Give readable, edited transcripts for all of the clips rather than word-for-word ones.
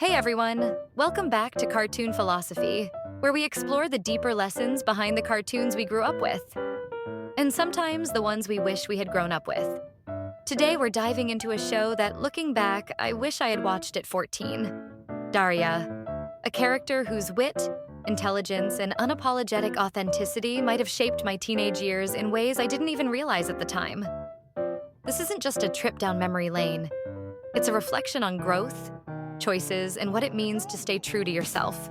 Hey everyone! Welcome back to Cartoon Philosophy, where we explore the deeper lessons behind the cartoons we grew up with, and sometimes the ones we wish we had grown up with. Today we're diving into a show that, looking back, I wish I had watched at 14. Daria, a character whose wit, intelligence, and unapologetic authenticity might have shaped my teenage years in ways I didn't even realize at the time. This isn't just a trip down memory lane. It's a reflection on growth, choices, and what it means to stay true to yourself.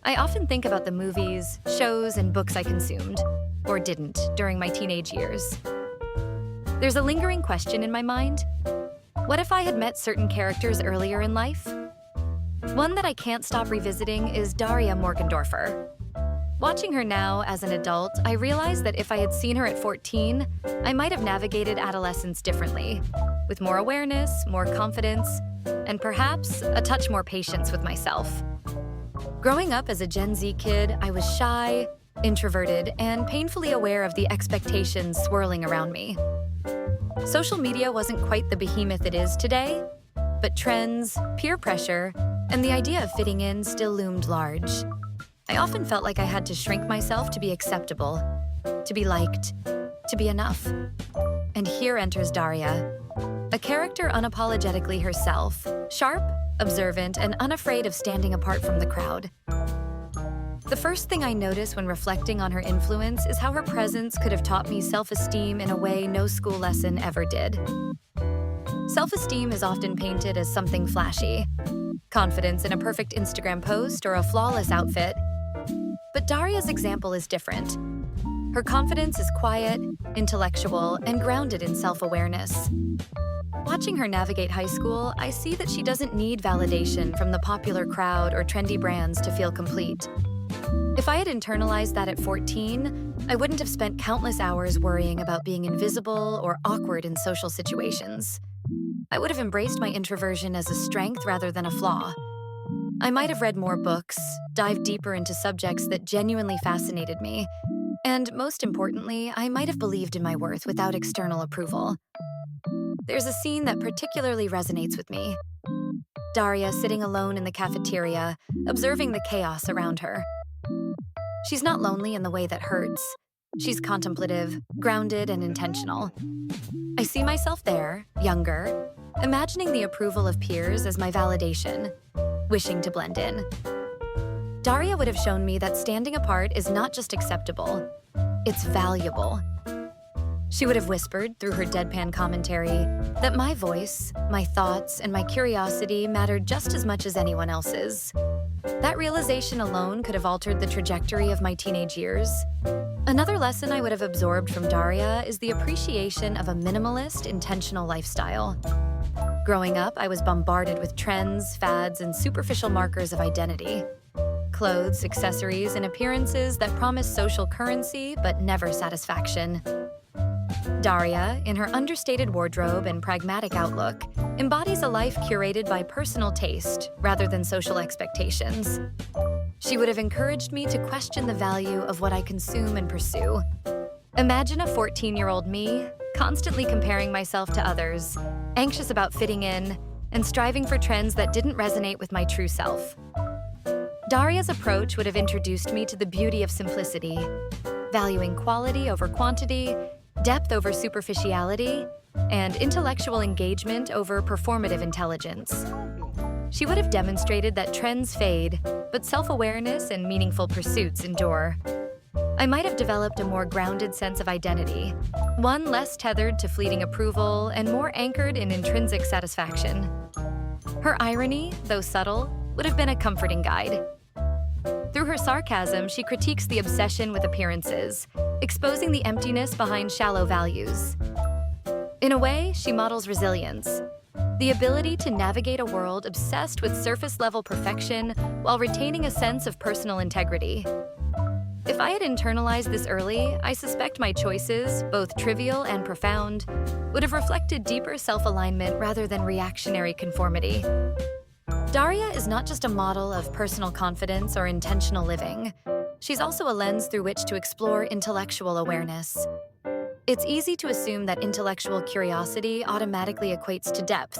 I often think about the movies, shows, and books I consumed, or didn't, during my teenage years. There's a lingering question in my mind. What if I had met certain characters earlier in life? One that I can't stop revisiting is Daria Morgendorffer. Watching her now as an adult, I realize that if I had seen her at 14, I might have navigated adolescence differently, with more awareness, more confidence, and perhaps a touch more patience with myself. Growing up as a Gen Z kid, I was shy, introverted, and painfully aware of the expectations swirling around me. Social media wasn't quite the behemoth it is today, but trends, peer pressure, and the idea of fitting in still loomed large. I often felt like I had to shrink myself to be acceptable, to be liked, to be enough. And here enters Daria, a character unapologetically herself, sharp, observant, and unafraid of standing apart from the crowd. The first thing I notice when reflecting on her influence is how her presence could have taught me self-esteem in a way no school lesson ever did. Self-esteem is often painted as something flashy, confidence in a perfect Instagram post or a flawless outfit. But Daria's example is different. Her confidence is quiet, intellectual, and grounded in self-awareness. Watching her navigate high school, I see that she doesn't need validation from the popular crowd or trendy brands to feel complete. If I had internalized that at 14, I wouldn't have spent countless hours worrying about being invisible or awkward in social situations. I would have embraced my introversion as a strength rather than a flaw. I might have read more books, dived deeper into subjects that genuinely fascinated me, and most importantly, I might have believed in my worth without external approval. There's a scene that particularly resonates with me. Daria sitting alone in the cafeteria, observing the chaos around her. She's not lonely in the way that hurts. She's contemplative, grounded, and intentional. I see myself there, younger, imagining the approval of peers as my validation, wishing to blend in. Daria would have shown me that standing apart is not just acceptable, it's valuable. She would have whispered through her deadpan commentary that my voice, my thoughts, and my curiosity mattered just as much as anyone else's. That realization alone could have altered the trajectory of my teenage years. Another lesson I would have absorbed from Daria is the appreciation of a minimalist, intentional lifestyle. Growing up, I was bombarded with trends, fads, and superficial markers of identity. Clothes, accessories, and appearances that promise social currency but never satisfaction. Daria, in her understated wardrobe and pragmatic outlook, embodies a life curated by personal taste rather than social expectations. She would have encouraged me to question the value of what I consume and pursue. Imagine a 14-year-old me, constantly comparing myself to others, anxious about fitting in, and striving for trends that didn't resonate with my true self. Daria's approach would have introduced me to the beauty of simplicity, valuing quality over quantity, depth over superficiality, and intellectual engagement over performative intelligence. She would have demonstrated that trends fade, but self-awareness and meaningful pursuits endure. I might have developed a more grounded sense of identity, one less tethered to fleeting approval and more anchored in intrinsic satisfaction. Her irony, though subtle, would have been a comforting guide. Through her sarcasm, she critiques the obsession with appearances, exposing the emptiness behind shallow values. In a way, she models resilience, the ability to navigate a world obsessed with surface-level perfection while retaining a sense of personal integrity. If I had internalized this early, I suspect my choices, both trivial and profound, would have reflected deeper self-alignment rather than reactionary conformity. Daria is not just a model of personal confidence or intentional living. She's also a lens through which to explore intellectual awareness. It's easy to assume that intellectual curiosity automatically equates to depth,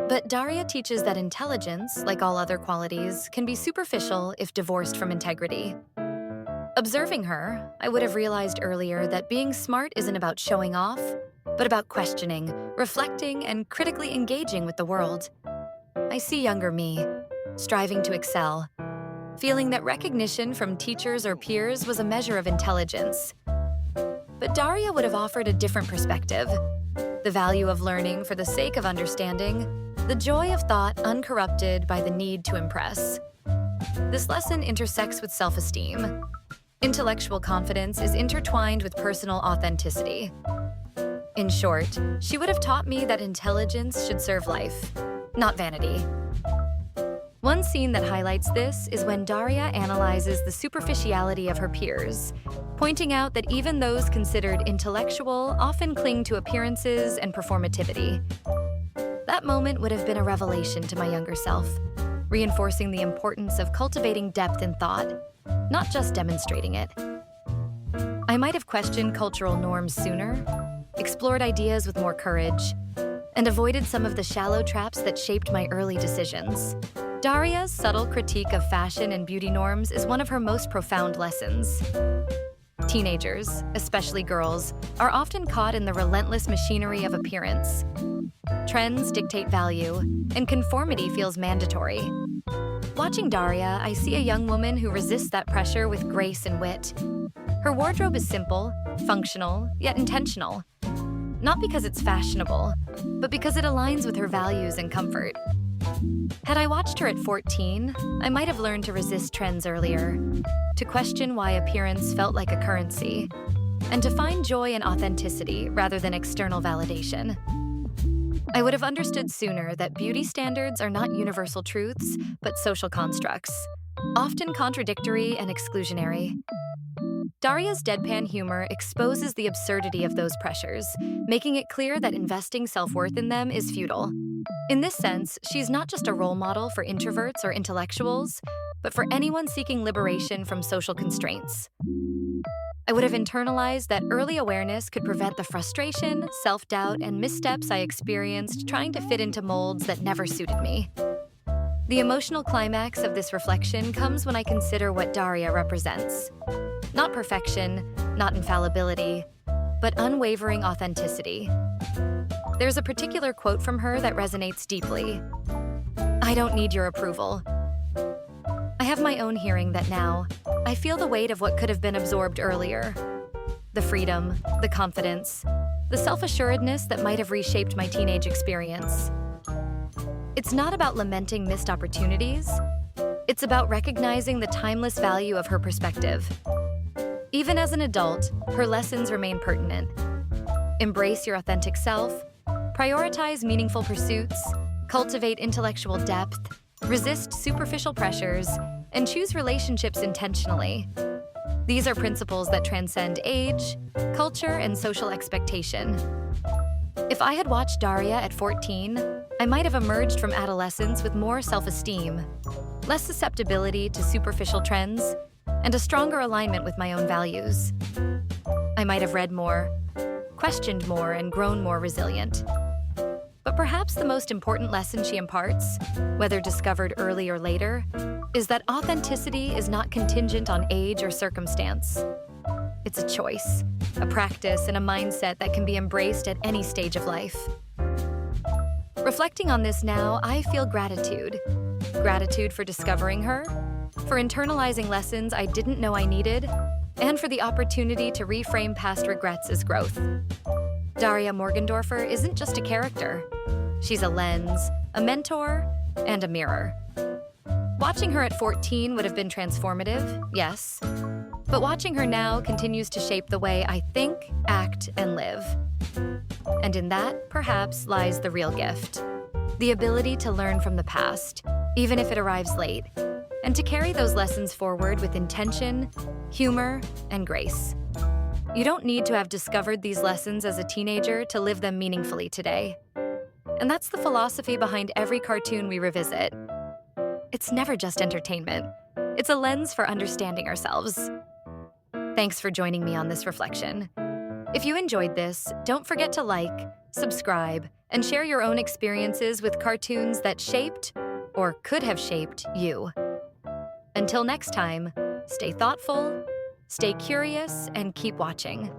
But Daria teaches that intelligence, like all other qualities, can be superficial if divorced from integrity. Observing her, I would have realized earlier that being smart isn't about showing off, but about questioning, reflecting, and critically engaging with the world. I see younger me, striving to excel, feeling that recognition from teachers or peers was a measure of intelligence. But Daria would have offered a different perspective: the value of learning for the sake of understanding, the joy of thought uncorrupted by the need to impress. This lesson intersects with self-esteem. Intellectual confidence is intertwined with personal authenticity. In short, she would have taught me that intelligence should serve life, not vanity. One scene that highlights this is when Daria analyzes the superficiality of her peers, pointing out that even those considered intellectual often cling to appearances and performativity. That moment would have been a revelation to my younger self, reinforcing the importance of cultivating depth in thought, not just demonstrating it. I might have questioned cultural norms sooner, explored ideas with more courage, and avoided some of the shallow traps that shaped my early decisions. Daria's subtle critique of fashion and beauty norms is one of her most profound lessons. Teenagers, especially girls, are often caught in the relentless machinery of appearance. Trends dictate value, and conformity feels mandatory. Watching Daria, I see a young woman who resists that pressure with grace and wit. Her wardrobe is simple, functional, yet intentional. Not because it's fashionable, but because it aligns with her values and comfort. Had I watched her at 14, I might have learned to resist trends earlier, to question why appearance felt like a currency, and to find joy in authenticity rather than external validation. I would have understood sooner that beauty standards are not universal truths, but social constructs, often contradictory and exclusionary. Daria's deadpan humor exposes the absurdity of those pressures, making it clear that investing self-worth in them is futile. In this sense, she's not just a role model for introverts or intellectuals, but for anyone seeking liberation from social constraints. I would have internalized that early awareness could prevent the frustration, self-doubt, and missteps I experienced trying to fit into molds that never suited me. The emotional climax of this reflection comes when I consider what Daria represents. Not perfection, not infallibility, but unwavering authenticity. There's a particular quote from her that resonates deeply. "I don't need your approval. I have my own hearing that now. I feel the weight of what could have been absorbed earlier. The freedom, the confidence, the self-assuredness that might have reshaped my teenage experience. It's not about lamenting missed opportunities. It's about recognizing the timeless value of her perspective. Even as an adult, her lessons remain pertinent. Embrace your authentic self, prioritize meaningful pursuits, cultivate intellectual depth, resist superficial pressures, and choose relationships intentionally. These are principles that transcend age, culture, and social expectation." If I had watched Daria at 14, I might have emerged from adolescence with more self-esteem, less susceptibility to superficial trends, and a stronger alignment with my own values. I might have read more, questioned more, and grown more resilient. But perhaps the most important lesson she imparts, whether discovered early or later, is that authenticity is not contingent on age or circumstance. It's a choice, a practice, and a mindset that can be embraced at any stage of life. Reflecting on this now, I feel gratitude. Gratitude for discovering her, for internalizing lessons I didn't know I needed, and for the opportunity to reframe past regrets as growth. Daria Morgendorffer isn't just a character. She's a lens, a mentor, and a mirror. Watching her at 14 would have been transformative, yes, but watching her now continues to shape the way I think, act, and live. And in that, perhaps, lies the real gift: the ability to learn from the past, even if it arrives late, and to carry those lessons forward with intention, humor, and grace. You don't need to have discovered these lessons as a teenager to live them meaningfully today. And that's the philosophy behind every cartoon we revisit. It's never just entertainment. It's a lens for understanding ourselves. Thanks for joining me on this reflection. If you enjoyed this, don't forget to like, subscribe, and share your own experiences with cartoons that shaped, or could have shaped, you. Until next time, stay thoughtful, stay curious, and keep watching.